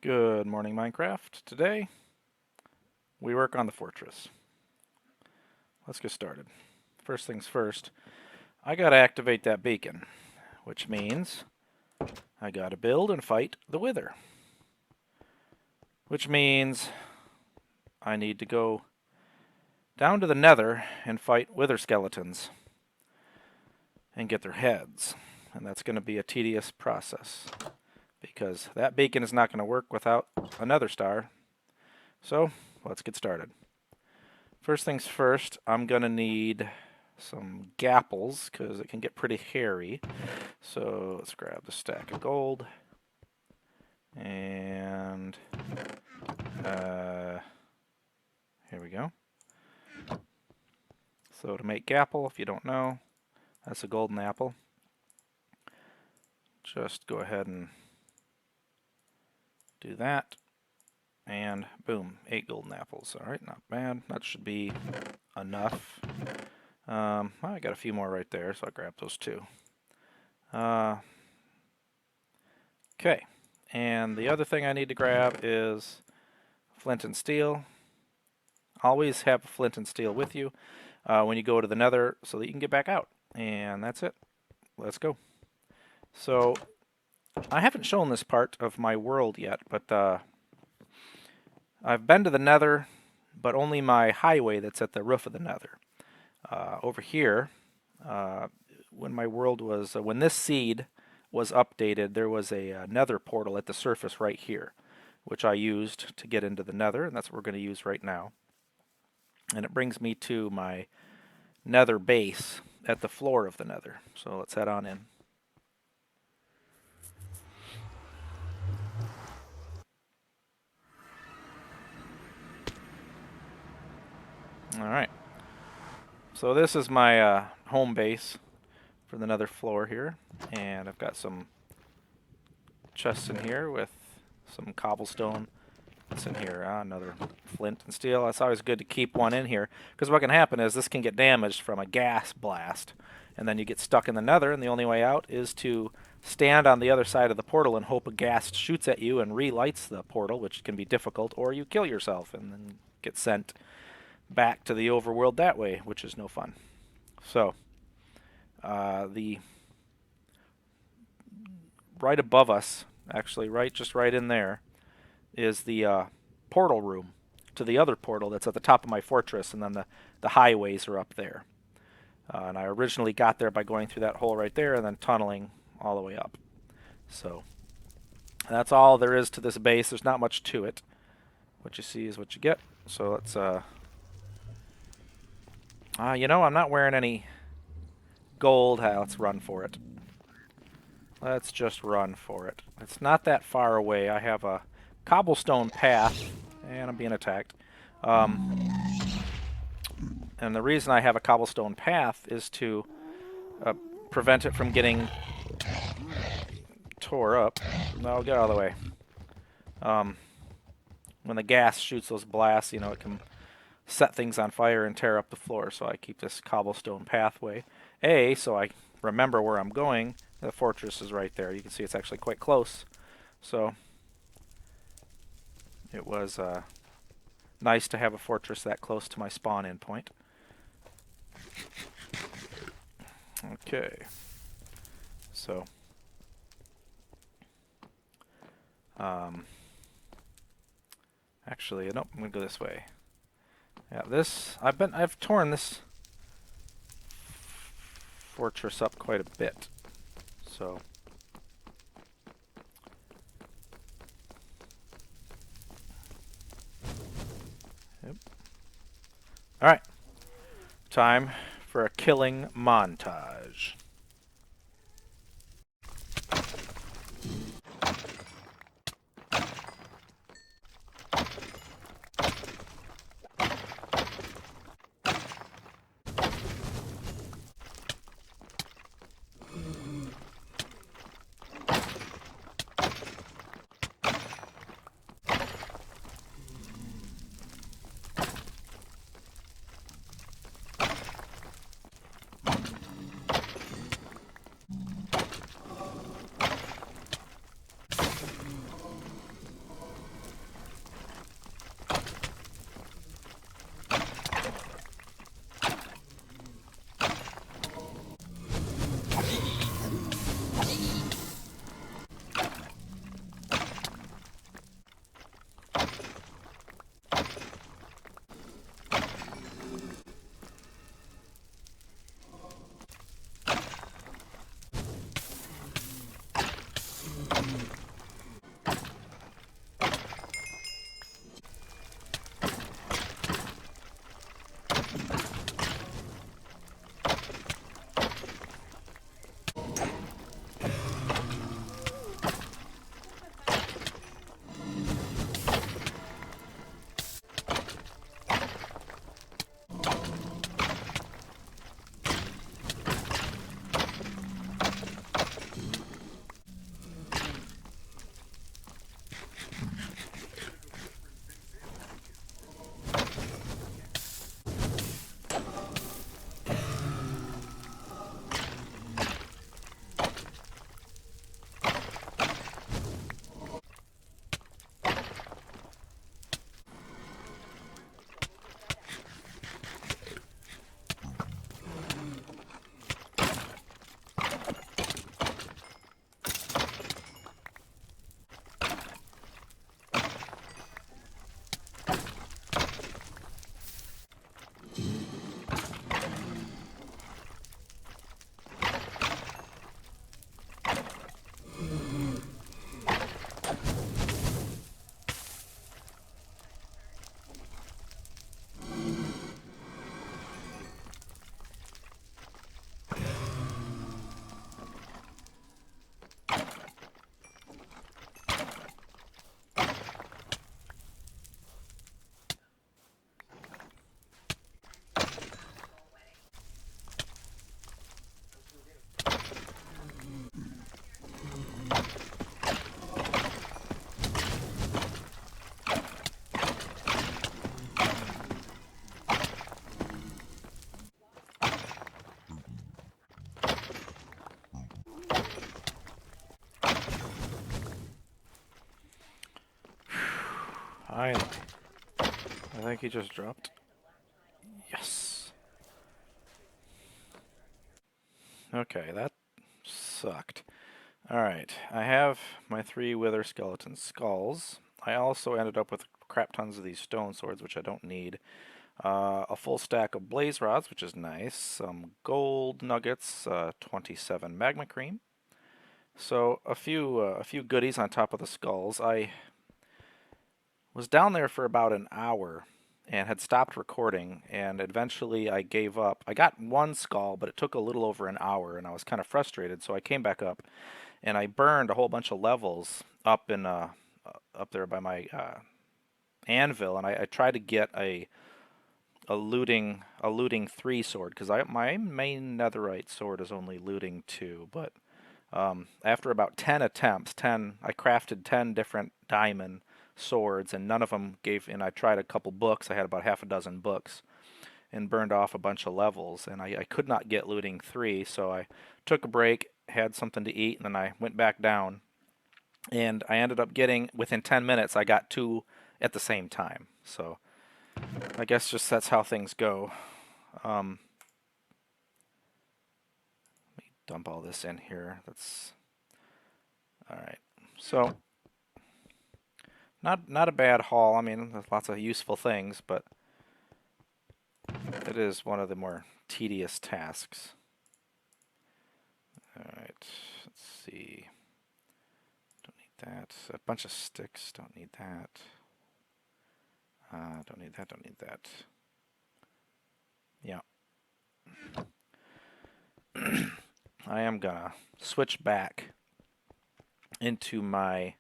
Good morning, Minecraft. Today, we work on the fortress. Let's get started. First things first, I gotta activate that beacon, which means I gotta build and fight the Wither. Which means I need to go down to the Nether and fight Wither skeletons and get their heads. And that's gonna be a tedious process because that beacon is not gonna work without a Nether Star. So, let's get started. First things first, I'm going to need some gapples because it can get pretty hairy. So let's grab the stack of gold. And here we go. So to make gapple, if you don't know, that's a golden apple. Just go ahead and do that. And boom, 8 golden apples. Alright, not bad. That should be enough. Well, I got a few more right there, so I'll grab those too. Okay, and the other thing I need to grab is flint and steel. Always have flint and steel with you when you go to the Nether so that you can get back out. And that's it. Let's go. So, I haven't shown this part of my world yet, but I've been to the Nether, but only my highway that's at the roof of the Nether. Over here, when my world was, when this seed was updated, there was a Nether portal at the surface right here, which I used to get into the Nether, and that's what we're going to use right now. And it brings me to my Nether base at the floor of the Nether. So let's head on in. Alright, so this is my home base for the Nether floor here, and I've got some chests in here with some cobblestone. What's in here? Another flint and steel. It's always good to keep one in here, because what can happen is this can get damaged from a gas blast, and then you get stuck in the Nether, and the only way out is to stand on the other side of the portal and hope a ghast shoots at you and relights the portal, which can be difficult, or you kill yourself and then get sent back to the overworld that way, which is no fun. So, the right above us, actually, just right in there, is the portal room to the other portal that's at the top of my fortress, and then the highways are up there. And I originally got there by going through that hole right there and then tunneling all the way up. So, that's all there is to this base. There's not much to it. What you see is what you get. So let's, you know, I'm not wearing any gold. Let's run for it. Let's just run for it. It's not that far away. I have a cobblestone path, and I'm being attacked. And the reason I have a cobblestone path is to prevent it from getting tore up. No, get out of the way. When the gas shoots those blasts, you know, it can set things on fire and tear up the floor, so I keep this cobblestone pathway. So I remember where I'm going. The fortress is right there. You can see it's actually quite close. So it was nice to have a fortress that close to my spawn-in point. Okay. So actually, nope, I'm gonna go this way. Yeah, I've torn this fortress up quite a bit. So yep. Alright. Time for a killing montage. Finally. I think he just dropped. Yes. Okay, that sucked. Alright, I have my 3 wither skeleton skulls. I also ended up with crap tons of these stone swords, which I don't need. A full stack of blaze rods, which is nice. Some gold nuggets, 27 magma cream. So a few goodies on top of the skulls. I was down there for about an hour and had stopped recording, and eventually I gave up. I got one skull, but it took a little over an hour, and I was kind of frustrated, so I came back up and I burned a whole bunch of levels up in up there by my anvil, and I tried to get a looting 3 sword because my main netherite sword is only looting 2, but after about 10 attempts, I crafted 10 different diamond swords, and none of them gave. And I tried a couple books. I had about half a dozen books, and burned off a bunch of levels. And I could not get looting 3, so I took a break, had something to eat, and then I went back down. And I ended up getting, within 10 minutes, I got 2 at the same time. So I guess just that's how things go. Let me dump all this in here. That's all right. So not a bad haul. I mean, there's lots of useful things, but it is one of the more tedious tasks. All right, let's see. Don't need that. A bunch of sticks. Don't need that. Don't need that. Don't need that. Yeah. I am gonna switch back into my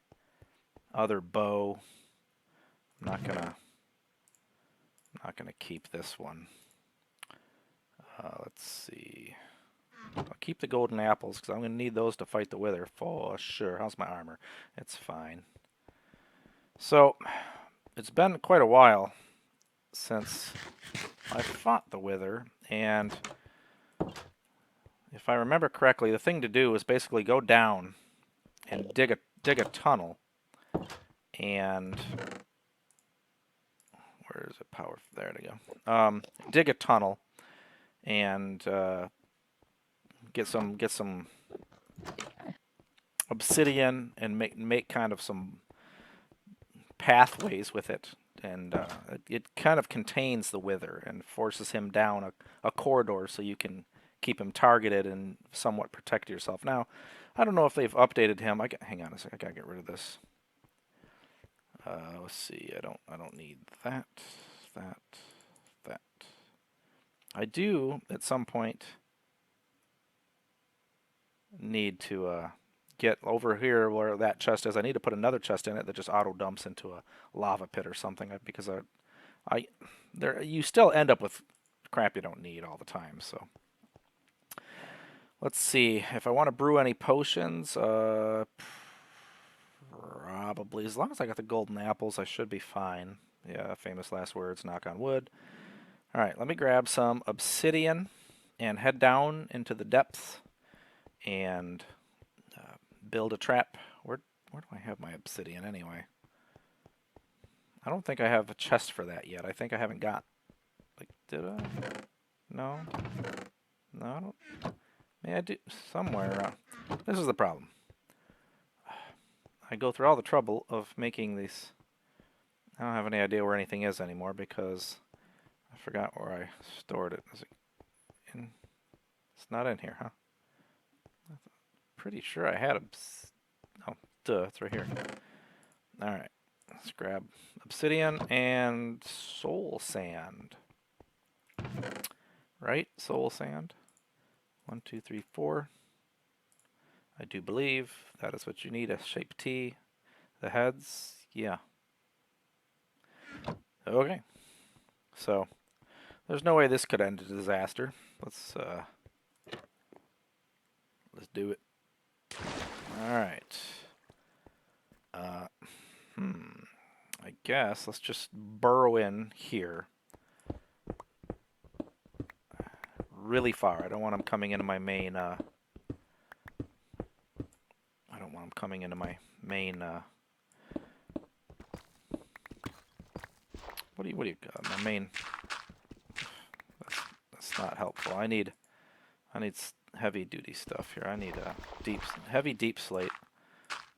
other bow. I'm not gonna keep this one. Let's see. I'll keep the golden apples because I'm going to need those to fight the wither for sure. How's my armor? It's fine. So, it's been quite a while since I fought the wither, and if I remember correctly, the thing to do is basically go down and dig a tunnel, and where is it? Power? There to go. Dig a tunnel and get some obsidian and make kind of some pathways with it, and it kind of contains the wither and forces him down a corridor so you can keep him targeted and somewhat protect yourself. Now, I don't know if they've updated him. Hang on a second. I gotta get rid of this. Let's see. I don't need that. That. I do at some point need to get over here where that chest is. I need to put another chest in it that just auto dumps into a lava pit or something, because you still end up with crap you don't need all the time. So let's see if I want to brew any potions. Probably, as long as I got the golden apples, I should be fine. Yeah, famous last words. Knock on wood. All right, let me grab some obsidian and head down into the depths and build a trap. Where do I have my obsidian anyway? I don't think I have a chest for that yet. I think I haven't got... Like, did I? No? No, I don't... Maybe I do somewhere. This is the problem. I go through all the trouble of making these... I don't have any idea where anything is anymore because I forgot where I stored it. Is it in... It's not in here, huh? Pretty sure I had oh, duh, it's right here. Alright, let's grab obsidian and soul sand. Right? Soul sand. 1, 2, 3, 4. I do believe that is what you need, a shape T. The heads, yeah. Okay. So, there's no way this could end a disaster. Let's do it. Alright. I guess let's just burrow in here. Really far. I don't want them coming into my main, I don't want them coming into my main, What do you got? My main. That's not helpful. I need heavy duty stuff here. I need a heavy deep slate.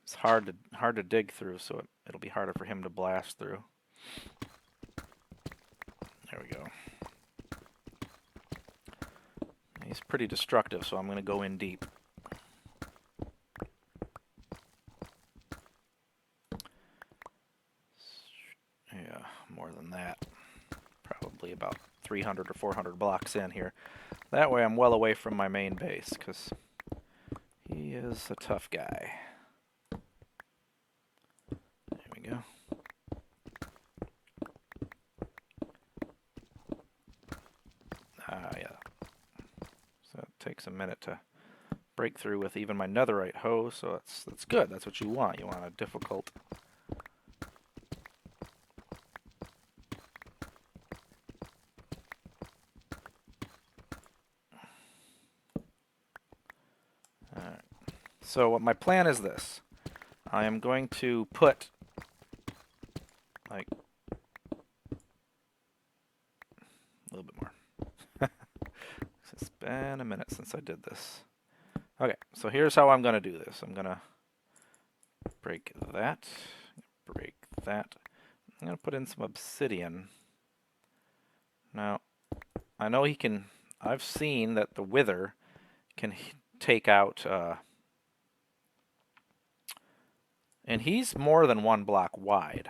It's hard to dig through, so it'll be harder for him to blast through. There we go. He's pretty destructive, so I'm going to go in deep. Yeah, more than that. Probably about 300 or 400 blocks in here. That way I'm well away from my main base, because he is a tough guy. There we go. Yeah. So it takes a minute to break through with even my netherite hoe, so that's good. That's what you want. You want a difficult. Alright. So what my plan is this. I am going to put like a little bit more. It's been a minute since I did this. Okay, so here's how I'm going to do this. I'm going to break that, break that. I'm going to put in some obsidian. Now, I know he can, I've seen that the wither can take out, and he's more than 1 block wide.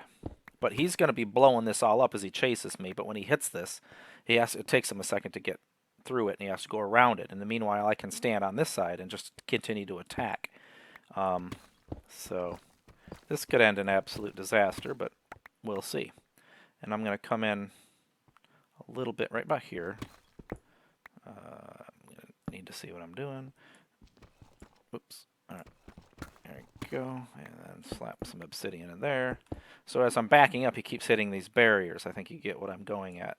But he's going to be blowing this all up as he chases me, but when he hits this, it takes him a second to get through it, and he has to go around it. In the meanwhile, I can stand on this side and just continue to attack. So this could end in absolute disaster, but we'll see. And I'm going to come in a little bit right about here. I'm going to need to see what I'm doing. Oops. All right. There we go. And then slap some obsidian in there. So as I'm backing up, he keeps hitting these barriers. I think you get what I'm going at.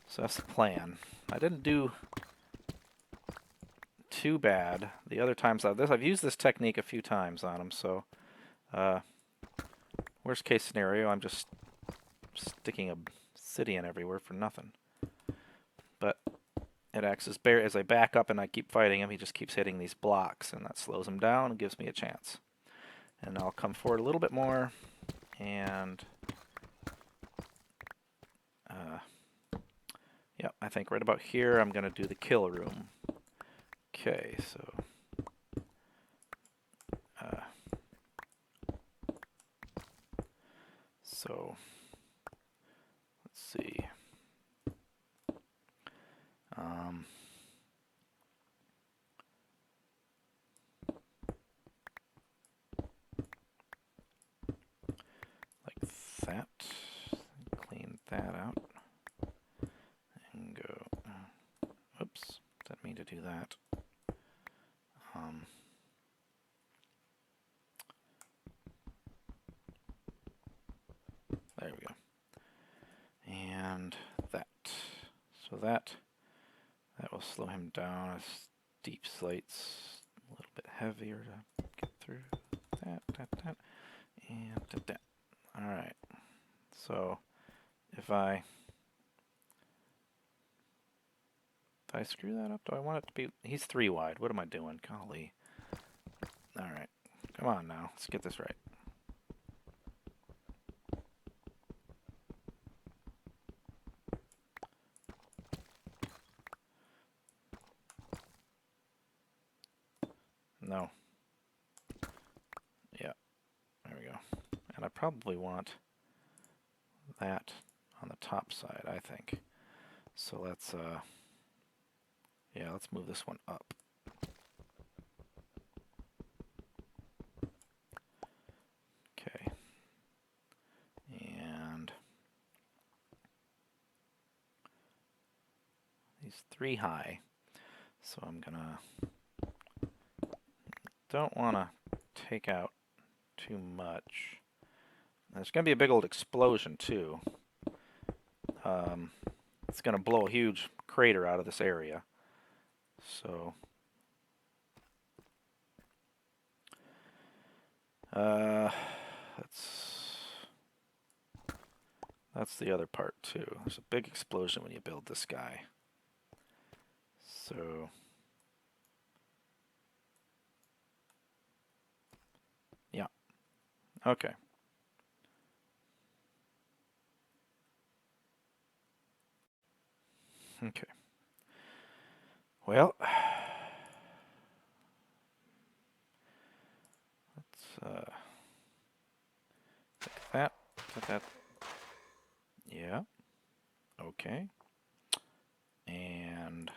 So that's the plan. I didn't do too bad the other times I've used this technique a few times on him, so worst case scenario, I'm just sticking obsidian everywhere for nothing. But it acts as I back up and I keep fighting him, he just keeps hitting these blocks, and that slows him down and gives me a chance. And I'll come forward a little bit more, and yeah, I think right about here I'm going to do the kill room. Okay, so let's see. Like that. Clean that out. And go. Oops, didn't mean to do that. There we go. And that. So that will slow him down. Deep slates a little bit heavier to get through. That, and that. Alright. So if I screw that up, do I want it to be... He's 3 wide. What am I doing? Golly. Alright. Come on now. Let's get this right. No. Yeah. There we go. And I probably want that on the top side, I think. So let's, yeah, let's move this one up. Okay. And he's 3 high. So I'm gonna... Don't want to take out too much. There's going to be a big old explosion, too. It's going to blow a huge crater out of this area. So... let's That's the other part too. There's a big explosion when you build this guy. So yeah. Okay. Okay. Well, let's take that. Put that. Yeah. Okay. And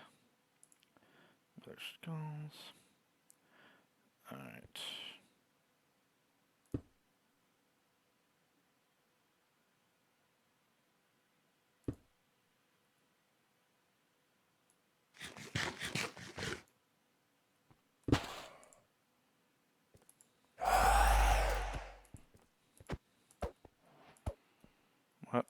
there goes. All right. What?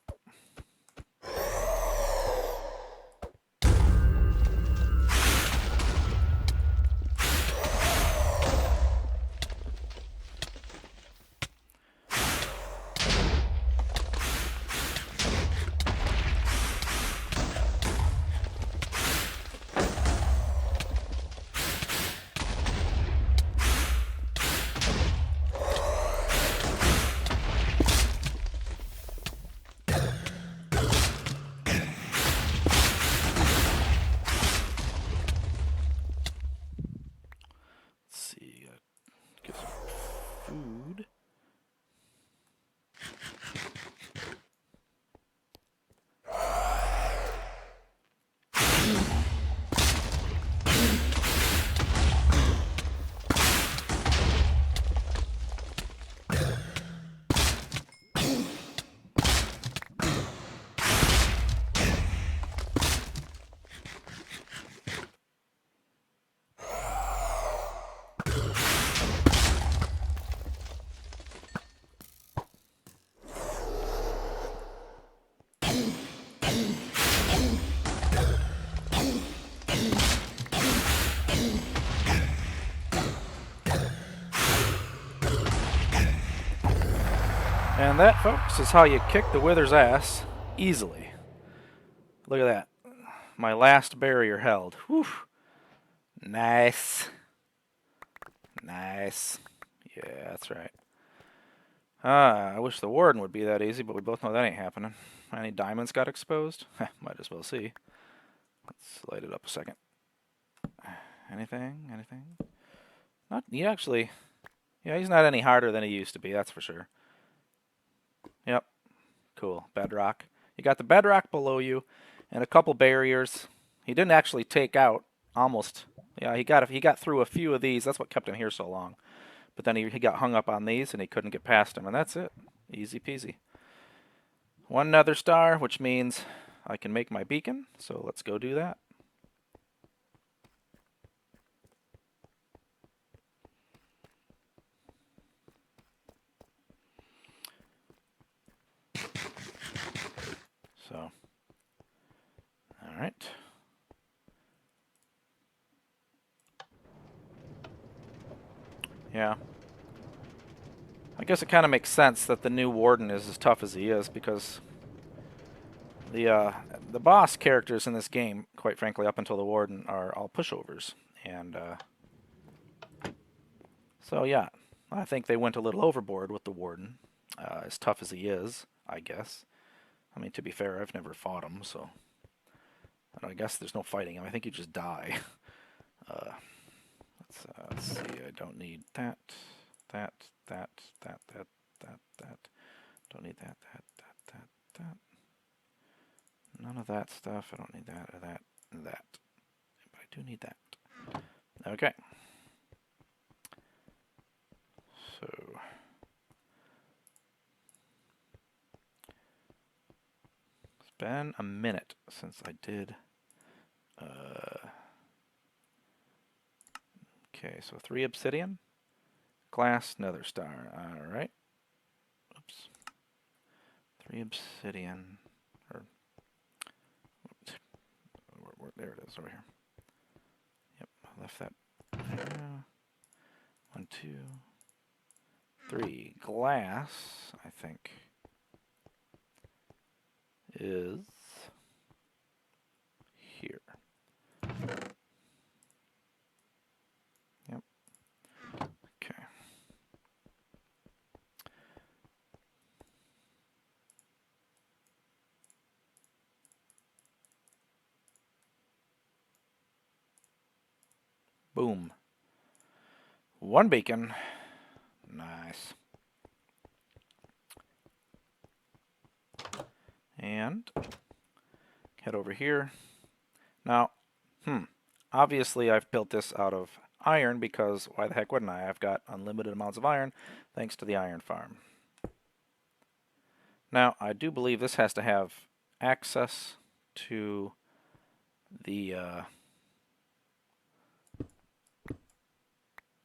Let's see. Get some food. And that, folks, is how you kick the Wither's ass easily. Look at that. My last barrier held. Whew. Nice. Nice. Yeah, that's right. I wish the warden would be that easy, but we both know that ain't happening. Any diamonds got exposed? Might as well see. Let's light it up a second. Anything? Anything? Not. He actually. Yeah, he's not any harder than he used to be. That's for sure. Yep. Cool. Bedrock. You got the bedrock below you, and a couple barriers. He didn't actually take out almost. Yeah, he got through a few of these. That's what kept him here so long. But then he got hung up on these, and he couldn't get past them, and that's it. Easy peasy. One Nether Star, which means I can make my beacon. So let's go do that. So, all right. Yeah. I guess it kind of makes sense that the new warden is as tough as he is, because the boss characters in this game, quite frankly, up until the warden, are all pushovers, and so yeah, I think they went a little overboard with the warden, as tough as he is, I guess. I mean, to be fair, I've never fought him, so I guess there's no fighting him. I think you just die. Let's see. I don't need that, that, that, that, that, that. Don't need that, that. None of that stuff. I don't need that or that or that. But I do need that. Okay. So it's been a minute since I did. Okay, so 3 obsidian, glass, Nether Star. All right. Oops. 3 obsidian. Or there it is over here. Yep, I left that. 1, 2, 3 glass. I think. is here. Yep. Okay. Boom. One beacon. Nice. And head over here. Now, obviously I've built this out of iron because why the heck wouldn't I? I've got unlimited amounts of iron thanks to the iron farm. Now, I do believe this has to have access to the,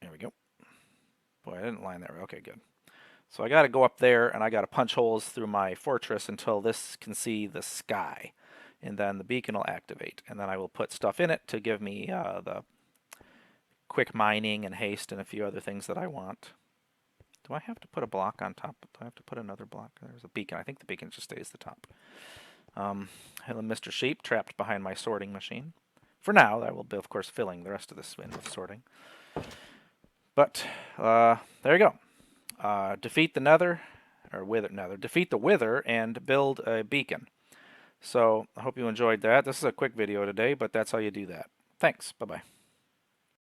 there we go. Boy, I didn't line that right. Okay, good. So I got to go up there and I got to punch holes through my fortress until this can see the sky. And then the beacon will activate. And then I will put stuff in it to give me the quick mining and haste and a few other things that I want. Do I have to put a block on top? Do I have to put another block? There's a beacon. I think the beacon just stays the top. Hello, Mr. Sheep, trapped behind my sorting machine. For now, I will be, of course, filling the rest of this in with sorting. But there you go. Defeat the Nether, or Wither, Nether. Defeat the Wither and build a beacon. So I hope you enjoyed that. This is a quick video today, but that's how you do that. Thanks. Bye-bye.